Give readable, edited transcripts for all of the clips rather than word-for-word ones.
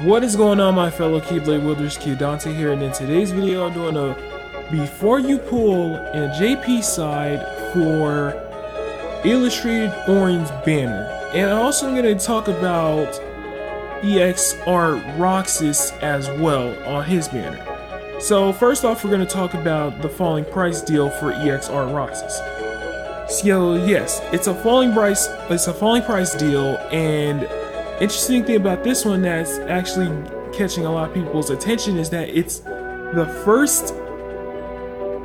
What is going on, my fellow Keyblade wielders? Dante here, and in today's video I'm doing a before you pull in a JP side for illustrated Auron's banner. And I'm also going to talk about EX Roxas as well on his banner. So first off, we're going to talk about the falling price deal for EX Roxas. So yes, it's a falling price deal, and interesting thing about this one that's actually catching a lot of people's attention is that it's the first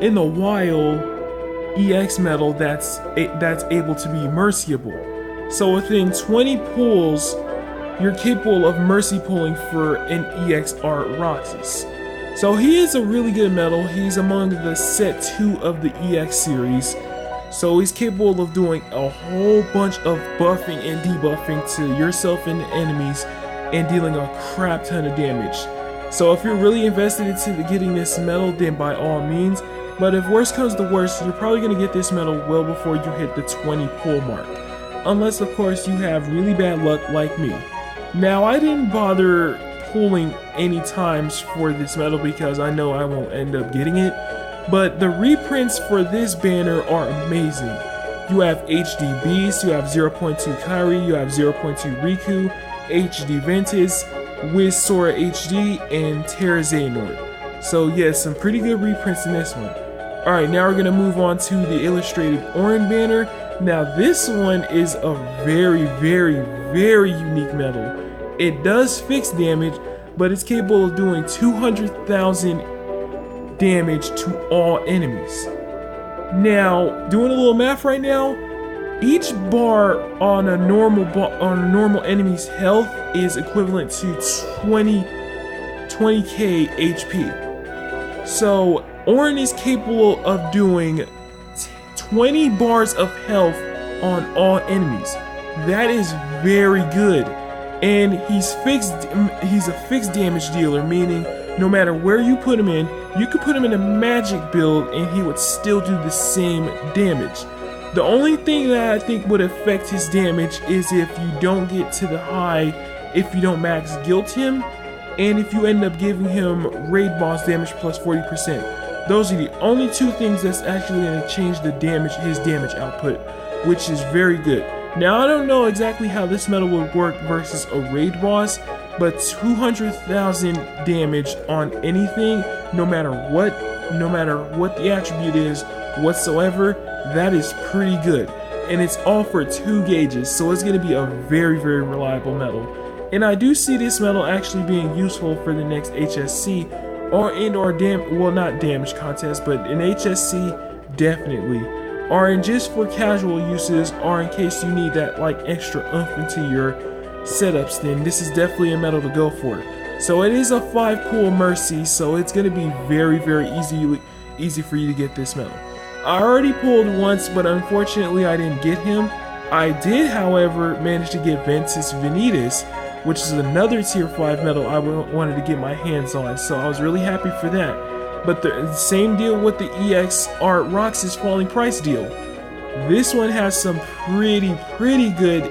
in the wild EX medal that's able to be mercyable. So within 20 pulls, you're capable of mercy pulling for an EX Roxas. So he is a really good medal. He's among the set 2 of the EX series. So he's capable of doing a whole bunch of buffing and debuffing to yourself and the enemies and dealing a crap ton of damage. So if you're really invested into getting this medal, then by all means. But if worst comes to worst, you're probably going to get this medal well before you hit the 20 pull mark. Unless of course you have really bad luck like me. Now I didn't bother pulling any times for this medal because I know I won't end up getting it. But the reprints for this banner are amazing. You have HD Beast, you have 0.2 Kairi, you have 0.2 Riku, HD Ventus, with Sora HD, and Terra Xehanort. So yes, some pretty good reprints in this one. Alright, now we're going to move on to the illustrated Auron banner. Now this one is a very unique medal. It does fix damage, but it's capable of doing 200,000 damage to all enemies. Now, doing a little math right now, each bar on a normal enemy's health is equivalent to 20k HP. So Auron is capable of doing 20 bars of health on all enemies. That is very good. And he's a fixed damage dealer, meaning no matter where you put him in, you could put him in a magic build and he would still do the same damage. The only thing that I think would affect his damage is if you don't get to the high, if you don't max guilt him, and if you end up giving him raid boss damage plus 40%. Those are the only two things that's actually going to change his damage output, which is very good. Now I don't know exactly how this medal would work versus a raid boss, but 200,000 damage on anything, no matter what the attribute is whatsoever, that is pretty good. And it's all for 2 gauges, so it's going to be a very reliable medal. And I do see this medal actually being useful for the next HSC or not damage contest, but in HSC definitely. Or in just for casual uses, or in case you need that like extra oomph into your setups, then this is definitely a medal to go for. So it is a 5 pull mercy, so it's going to be very easy for you to get this medal. I already pulled once, but unfortunately I didn't get him. I did, however, manage to get Ventus Vanitas, which is another tier 5 medal I wanted to get my hands on, so I was really happy for that. But the same deal with the EX Roxas falling price deal. This one has some pretty good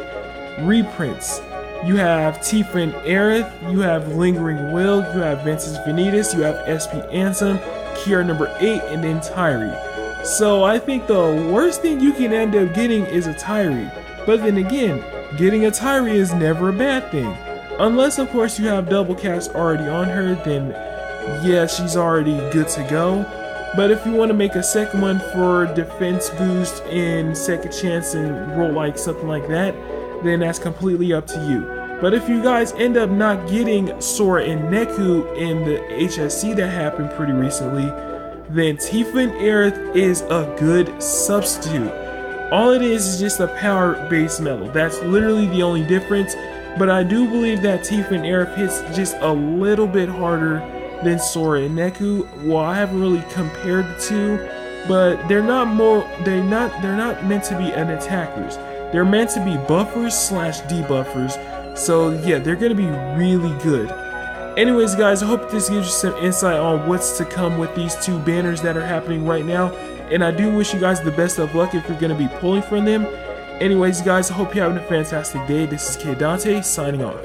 reprints. You have Tifa and Aerith, you have Lingering Will, you have Ventus Vanitas, you have SP Ansem, Kiara number 8, and then Tyree. So I think the worst thing you can end up getting is a Tyree. But then again, getting a Tyree is never a bad thing. Unless of course you have double cast already on her, then yeah, she's already good to go. But if you want to make a second one for defense boost and second chance and roll like something like that, then that's completely up to you. But if you guys end up not getting Sora and Neku in the HSC that happened pretty recently, then Tifa and Aerith is a good substitute. All it is just a power-based medal. That's literally the only difference. But I do believe that Tifa and Aerith hits just a little bit harder than Sora and Neku. Well, I haven't really compared the two, but they're not meant to be an attackers. They're meant to be buffers slash debuffers. So yeah, they're gonna be really good. Anyways guys, I hope this gives you some insight on what's to come with these 2 banners that are happening right now. And I do wish you guys the best of luck if you're gonna be pulling from them. Anyways guys, I hope you're having a fantastic day. This is Dante signing off.